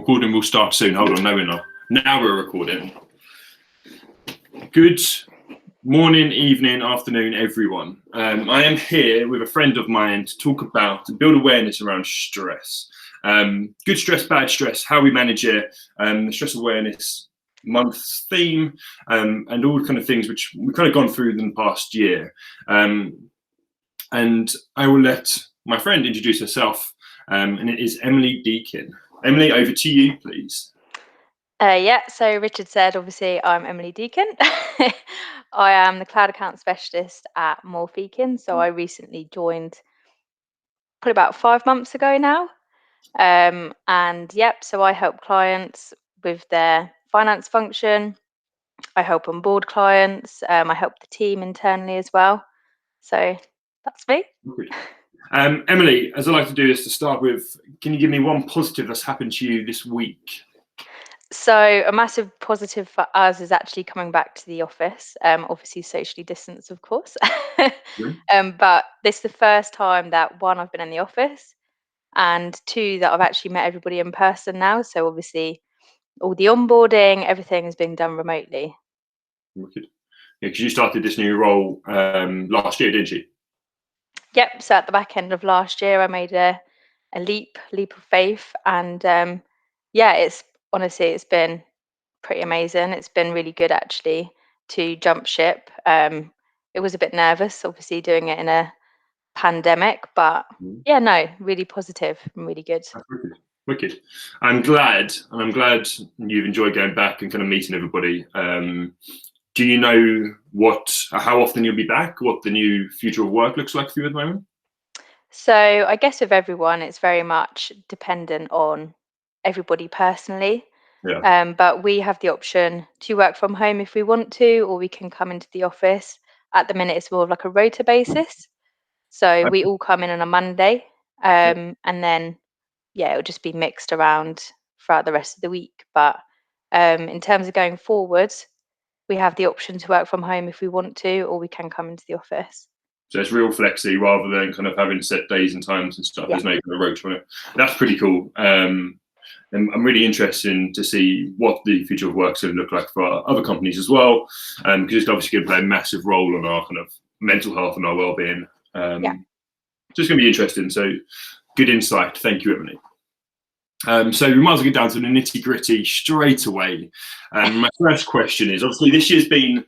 Recording will start soon. Hold on, no, we're not. Now we're recording. Good morning, evening, afternoon, everyone. I am here with a friend of mine to talk about, to build awareness around stress. Good stress, bad stress, how we manage it, the stress awareness month's theme, and all kind of things which we've kind of gone through in the past year. And I will let my friend introduce herself, and it is Emily Deakin. Emily, over to you, please. So Richard said, obviously, I'm Emily Deakin. I am the cloud account specialist at Deakin. So I recently joined probably about 5 months ago now. So I help clients with their finance function. I help onboard clients. I help the team internally as well. So that's me. Emily, as I like to do is to start with, can you give me one positive that's happened to you this week? So a massive positive for us is actually coming back to the office. Obviously socially distanced, of course. But this is the first time that one, I've been in the office, and two, that I've actually met everybody in person now. So obviously all the onboarding, everything is being done remotely. Wicked. Yeah, because you started this new role last year, didn't you? Yep. So at the back end of last year, I made a leap of faith, and it's been pretty amazing. It's been really good actually to jump ship. It was a bit nervous, obviously, doing it in a pandemic, but really positive and really good. Wicked. I'm glad you've enjoyed going back and kind of meeting everybody. Do you know how often you'll be back? What the new future of work looks like for you at the moment? So I guess with everyone, it's very much dependent on everybody personally. Yeah. But we have the option to work from home if we want to, or we can come into the office. At the minute, it's more of like a rota basis. So we all come in on a Monday, and then it'll just be mixed around throughout the rest of the week. But in terms of going forwards, we have the option to work from home if we want to, or we can come into the office. So it's real flexi rather than kind of having set days and times and stuff. There's no kind of road on it. That's pretty cool. And I'm really interested to see what the future of work is going to look like for other companies as well, because it's obviously going to play a massive role on our kind of mental health and our well-being. So it's going to be interesting. So good insight. Thank you, Emily. So we might as well get down to the nitty-gritty straight away. My first question is, obviously this year's been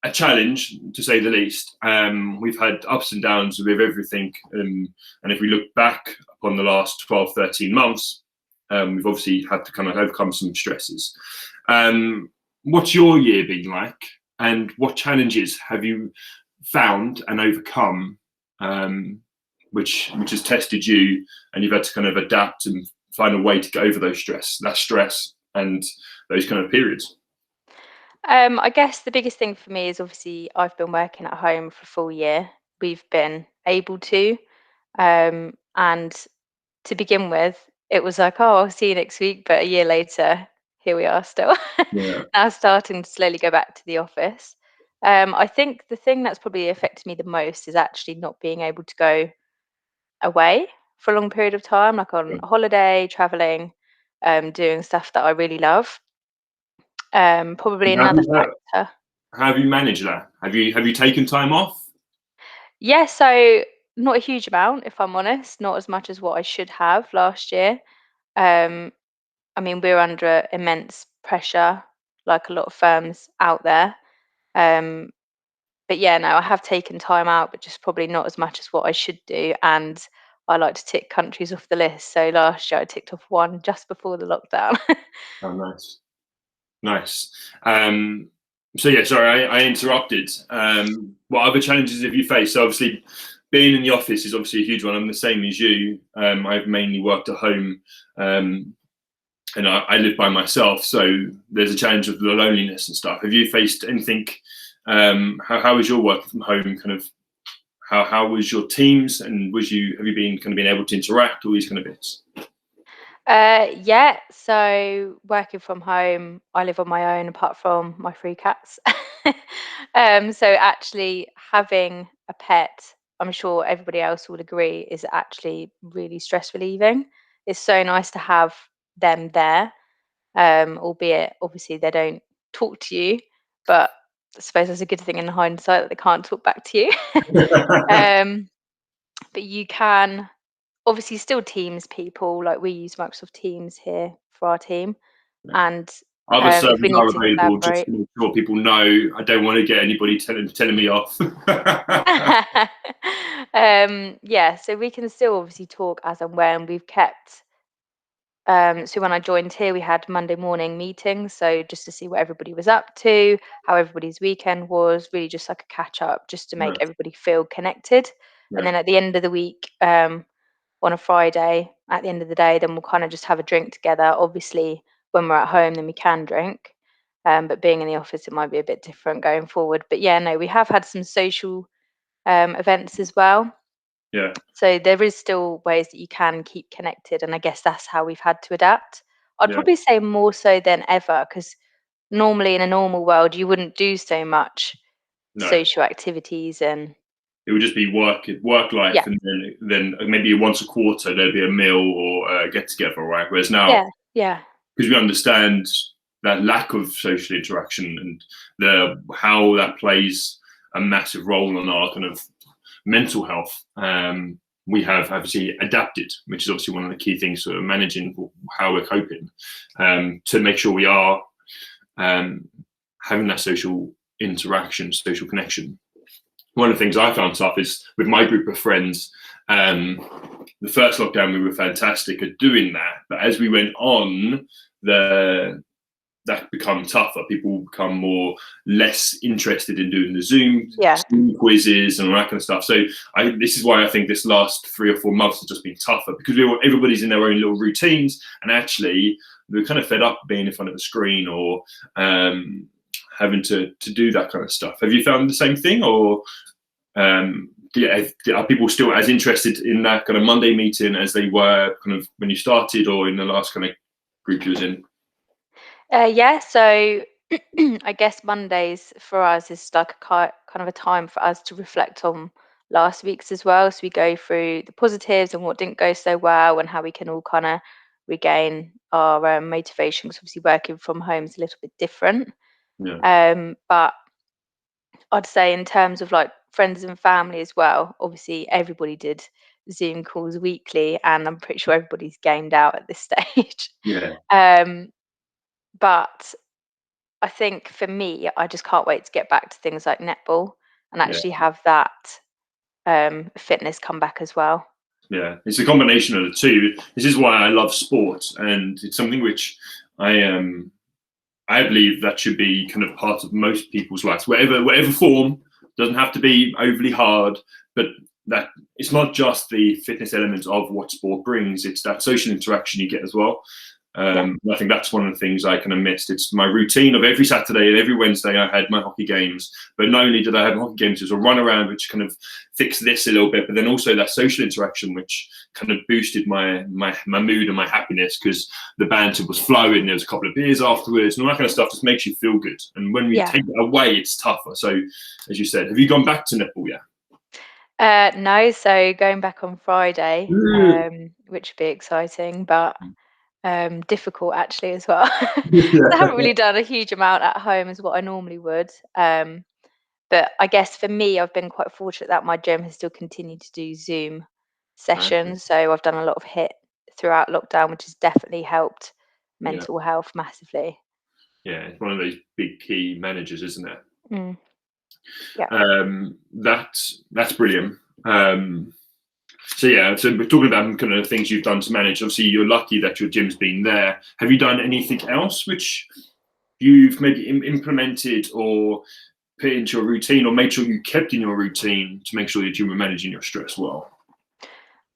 a challenge, to say the least. We've had ups and downs with everything. And if we look back upon the last 12, 13 months, we've obviously had to kind of overcome some stresses. What's your year been like? And what challenges have you found and overcome, which has tested you, and you've had to kind of adapt and find a way to get over that stress and those kind of periods? I guess the biggest thing for me is obviously I've been working at home for a full year. We've been able to, and to begin with, it was like, oh, I'll see you next week. But a year later, here we are still. Now starting to slowly go back to the office. I think the thing that's probably affected me the most is actually not being able to go away for a long period of time, like on holiday, traveling, doing stuff that I really love. Probably another factor. How have you managed that? Have you taken time off? Yeah, so not a huge amount, if I'm honest, not as much as what I should have last year. Um, I mean, we're under immense pressure, like a lot of firms out there. Um, but yeah, no, I have taken time out, but just probably not as much as what I should do. And I like to tick countries off the list. So last year I ticked off one just before the lockdown. Oh, nice. So yeah, sorry, I interrupted. What other challenges have you faced? So obviously, being in the office is obviously a huge one. I'm the same as you. I've mainly worked at home, and I live by myself. So there's a challenge of the loneliness and stuff. Have you faced anything? How was your work from home? Kind of how was your teams, and have you been able to interact, all these kind of bits? So working from home, I live on my own apart from my 3 cats. So actually having a pet, I'm sure everybody else will agree, is actually really stress relieving. It's so nice to have them there, albeit obviously they don't talk to you, but I suppose that's a good thing in hindsight that they can't talk back to you. um, but you can obviously still Teams people, like we use Microsoft Teams here for our team, Yeah. and Other if we servers need are to available just collaborate. to make sure people know I don't want to get anybody telling me off. Yeah, so we can still obviously talk as and when. We've kept so when I joined here, we had Monday morning meetings, so just to see what everybody was up to, how everybody's weekend was, really just like a catch up, just to make Nice. everybody feel connected. And Yeah, then at the end of the week, on a Friday, at the end of the day, then we'll kind of just have a drink together. Obviously, when we're at home, then we can drink. But being in the office, it might be a bit different going forward. But yeah, no, we have had some social events as well. yeah, So there is still ways that you can keep connected, and I guess that's how we've had to adapt. I'd yeah. probably say more so than ever, because normally in a normal world you wouldn't do so much No, social activities and it would just be work life, yeah, and then maybe once a quarter there'd be a meal or a get together, right? Whereas now, yeah, yeah, because we understand that lack of social interaction and the how that plays a massive role on our kind of mental health. We have obviously adapted, which is obviously one of the key things for managing how we're coping, to make sure we are um, having that social interaction, social connection. One of the things I found tough is with my group of friends. The first lockdown, we were fantastic at doing that, but as we went on, the that become tougher. People become less interested in doing the yeah, Zoom quizzes and all that kind of stuff. So this is why I think this last 3 or 4 months has just been tougher, because everybody's in their own little routines, and actually we're kind of fed up being in front of a screen or having to do that kind of stuff. Have you found the same thing, or are people still as interested in that kind of Monday meeting as they were kind of when you started, or in the last kind of group you was in? yeah. So I guess Mondays for us is like a kind of a time for us to reflect on last week's as well. So we go through the positives and what didn't go so well, and how we can all kind of regain our motivation. Because obviously working from home is a little bit different. Yeah, But I'd say in terms of like friends and family as well, obviously everybody did Zoom calls weekly, and I'm pretty sure everybody's gamed out at this stage. yeah, Um, but I think for me, I just can't wait to get back to things like netball and yeah. actually have that fitness come back as well. Yeah, it's a combination of the two. This is why I love sports, and it's something which I I believe that should be kind of part of most people's lives, whatever form. Doesn't have to be overly hard, but that it's not just the fitness element of what sport brings; it's that social interaction you get as well. Yeah, I think that's one of the things I kind of missed. It's my routine of every Saturday and every Wednesday I had my hockey games. But not only did I have hockey games, it was a run around which kind of fixed this a little bit, but then also that social interaction which kind of boosted my mood and my happiness, because the banter was flowing. There was a couple of beers afterwards, and all that kind of stuff just makes you feel good. And when we yeah. take it away, it's tougher. So, as you said, have you gone back to netball yet? No, so going back on Friday, Mm. which would be exciting, but difficult actually as well. I Yeah. haven't really done a huge amount at home as what I normally would. But I guess for me, I've been quite fortunate that my gym has still continued to do Zoom Okay. sessions. So I've done a lot of HIIT throughout lockdown, which has definitely helped Yeah, mental health massively. yeah, it's one of those big key managers, isn't it? Mm, yeah. That's brilliant. So yeah, so we're talking about kind of things you've done to manage. Obviously, you're lucky that your gym's been there. Have you done anything else which you've maybe implemented or put into your routine, or made sure you kept in your routine to make sure that you were managing your stress well?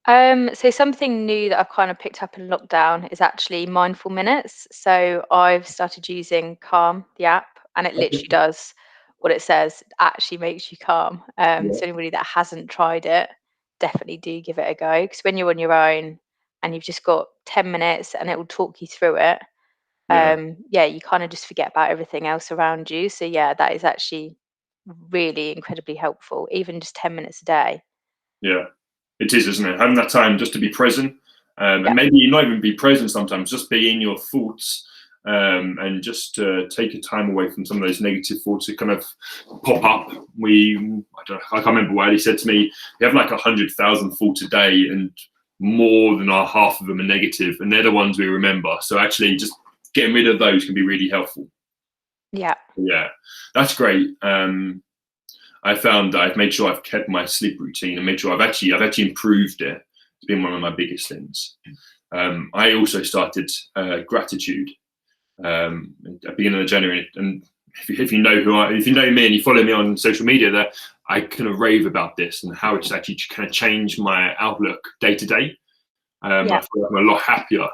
So something new that I've kind of picked up in lockdown is actually mindful minutes. So I've started using Calm, the app, and it literally Okay. does what it says. It actually makes you calm. Yeah, So anybody that hasn't tried it, definitely do give it a go. Because when you're on your own and you've just got 10 minutes and it will talk you through it, yeah, yeah, you kind of just forget about everything else around you. So yeah, that is actually really incredibly helpful, even just 10 minutes a day. yeah. It is, isn't it? Having that time just to be present, And maybe not even be present sometimes, just be in your thoughts, and just take your time away from some of those negative thoughts that kind of pop up. I can't remember what he said to me. You have like 100,000 thoughts a day, and more than half of them are negative, and they're the ones we remember. So actually, just getting rid of those can be really helpful. Yeah. Yeah, that's great. I found that I've made sure I've kept my sleep routine and made sure I've actually improved it. It's been one of my biggest things. I also started gratitude at the beginning of January, and if you know if you know me and you follow me on social media, that I kind of rave about this and how it's actually kind of changed my outlook day to day. I feel like I'm a lot happier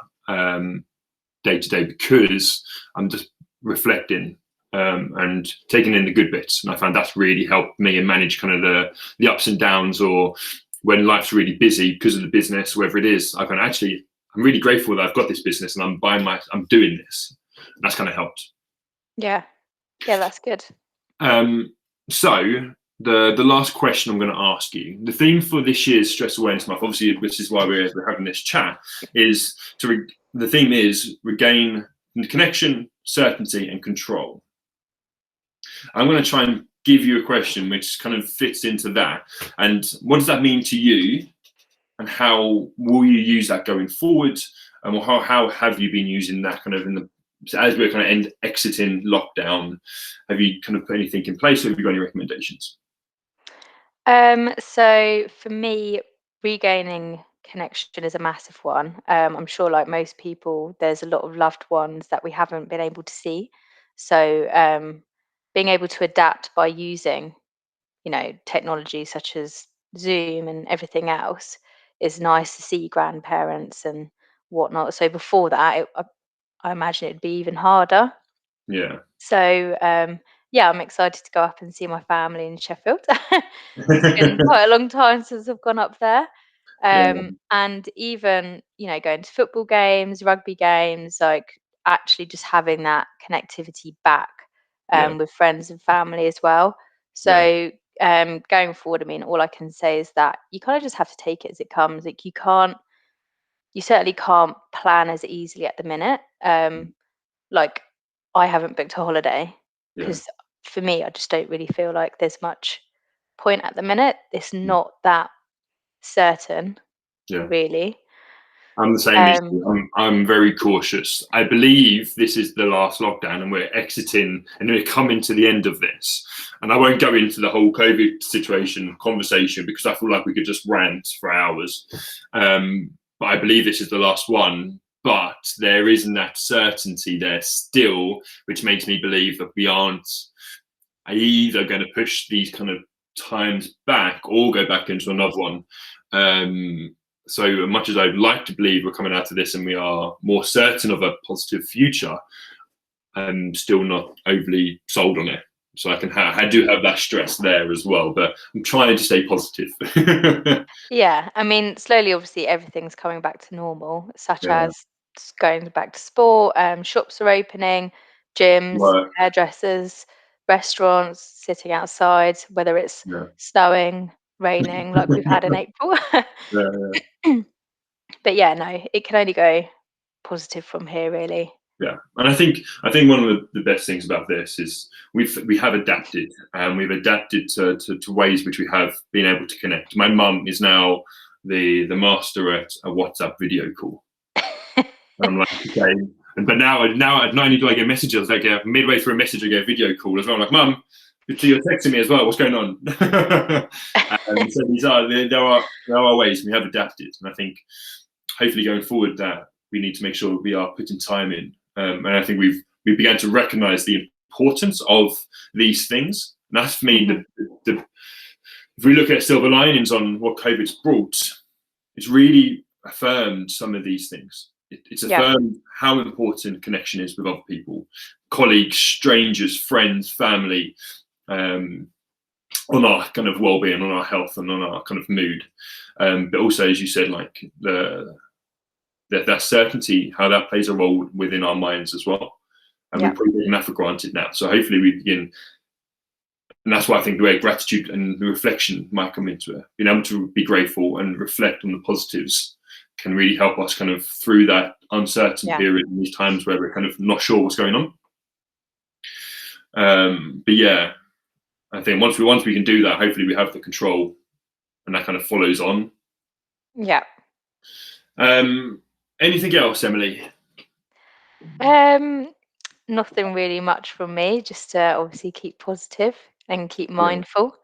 day to day because I'm just reflecting and taking in the good bits, and I found that's really helped me and manage kind of the ups and downs, or when life's really busy because of the business, whatever it is. I can actually, I'm really grateful that I've got this business and I'm doing this. And that's kind of helped. Yeah, that's good. So the last question I'm going to ask you, the theme for this year's Stress Awareness Month, obviously, which is why we're having this chat, is the theme is regain connection, certainty, and control. I'm going to try and give you a question which kind of fits into that. And what does that mean to you? And how will you use that going forward? And how have you been using that kind of as we're kind of exiting lockdown? Have you kind of put anything in place, or have you got any recommendations? So for me, regaining connection is a massive one. I'm sure, like most people, there's a lot of loved ones that we haven't been able to see. So being able to adapt by using, technology such as Zoom and everything else is nice to see grandparents and whatnot. So before that, I imagine it'd be even harder. Yeah. So I'm excited to go up and see my family in Sheffield. It's been quite a long time since I've gone up there. Yeah. And even, going to football games, rugby games, like actually just having that connectivity back Yeah. with friends and family as well. Yeah. So going forward, I mean, all I can say is that you kind of just have to take it as it comes. Like you certainly can't plan as easily at the minute. Like I haven't booked a holiday Yeah. because for me, I just don't really feel like there's much point at the minute. It's not that certain, Yeah. really. I'm the same as Um, you. I'm very cautious. I believe this is the last lockdown and we're exiting and we're coming to the end of this. And I won't go into the whole COVID situation conversation because I feel like we could just rant for hours. But I believe this is the last one. But there isn't that certainty there still, which makes me believe that we aren't either going to push these kind of times back or go back into another one. So much as I'd like to believe we're coming out of this and we are more certain of a positive future, I'm still not overly sold on it. So I do have that stress there as well, but I'm trying to stay positive. yeah, I mean, slowly, obviously, everything's coming back to normal, such Yeah, as going back to sport, shops are opening, gyms, work. hairdressers, restaurants, sitting outside, whether it's Yeah, snowing, raining, like we've had in April. yeah, But yeah, no, it can only go positive from here, really. yeah. And I think one of the best things about this is we have adapted, and we've adapted to ways which we have been able to connect. My mum is now the master at a WhatsApp video call. And I'm like, okay. But now not only do I get messages, like midway through a message, I get a video call as well. I'm like, Mum, you're texting me as well. What's going on? So there are ways, and we have adapted. And I think hopefully going forward that we need to make sure we are putting time in. And I think we began to recognise the importance of these things. And that's for me. If we look at silver linings on what COVID's brought, it's really affirmed some of these things. It's Yeah, affirmed how important connection is with other people, colleagues, strangers, friends, family, on our kind of well-being, on our health, and on our kind of mood. But also, as you said, like that certainty, how that plays a role within our minds as well. And yeah, we've probably taken that for granted now. So hopefully we begin, and that's why I think the way gratitude and the reflection might come into it. Being able to be grateful and reflect on the positives can really help us kind of through that uncertain Yeah. period in these times where we're kind of not sure what's going on. But yeah, I think once we can do that, hopefully we have the control, and that kind of follows on. Yeah. Anything else, Emily? Nothing really much from me. Just to obviously keep positive and keep Yeah, mindful.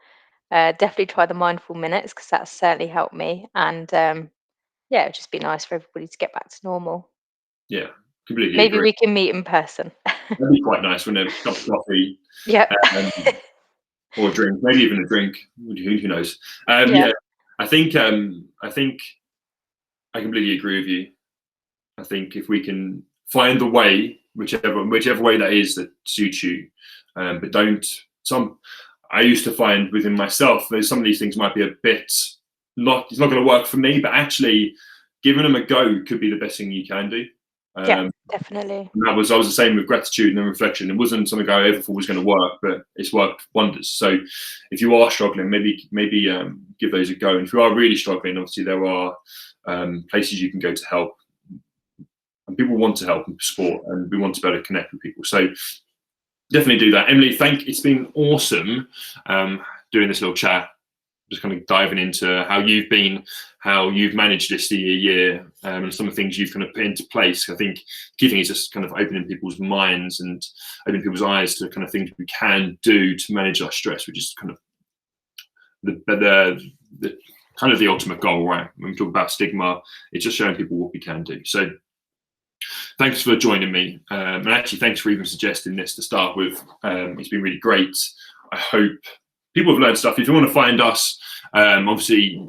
Definitely try the mindful minutes because that's certainly helped me. And yeah, it'd just be nice for everybody to get back to normal. yeah, completely Maybe agree. we can meet in person. That'd be quite nice when a cup of coffee Yep. um, or a drink, maybe even a drink. Who knows? Yeah. Yeah, I think I completely agree with you. I think if we can find the way, whichever way that is that suits you, but don't some. I used to find within myself that some of these things might be a bit not. It's not going to work for me, but actually giving them a go could be the best thing you can do. Yeah. Um, Definitely. and I was the same with gratitude and reflection. It wasn't something I ever thought was going to work, but it's worked wonders. So if you are struggling, maybe give those a go. And if you are really struggling, obviously there are places you can go to help, and people want to help and support, and we want to be able to connect with people. So definitely do that. Emily, it's been awesome doing this little chat, just kind of diving into how you've managed this year, and some of the things you've kind of put into place. I think key thing is just kind of opening people's minds and opening people's eyes to kind of things we can do to manage our stress, which is kind of the kind of the ultimate goal, right? When we talk about stigma, it's just showing people what we can do. So thanks for joining me, and actually thanks for even suggesting this to start with. It's been really great. I hope people have learned stuff. If you want to find us, obviously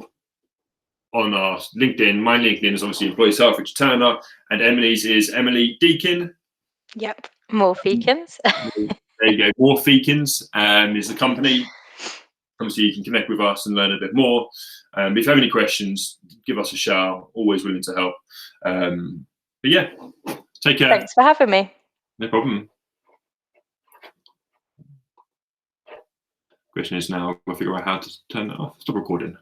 on our LinkedIn, my LinkedIn is obviously Employees Health, Richard Turner, and Emily's is Emily Deakin. Yep. More Fekins. There you go. More Fekins is the company. Obviously, you can connect with us and learn a bit more. If you have any questions, give us a shout. Always willing to help. But yeah, take care. Thanks for having me. No problem. Question is now, I'll figure out how to turn it off. Stop recording.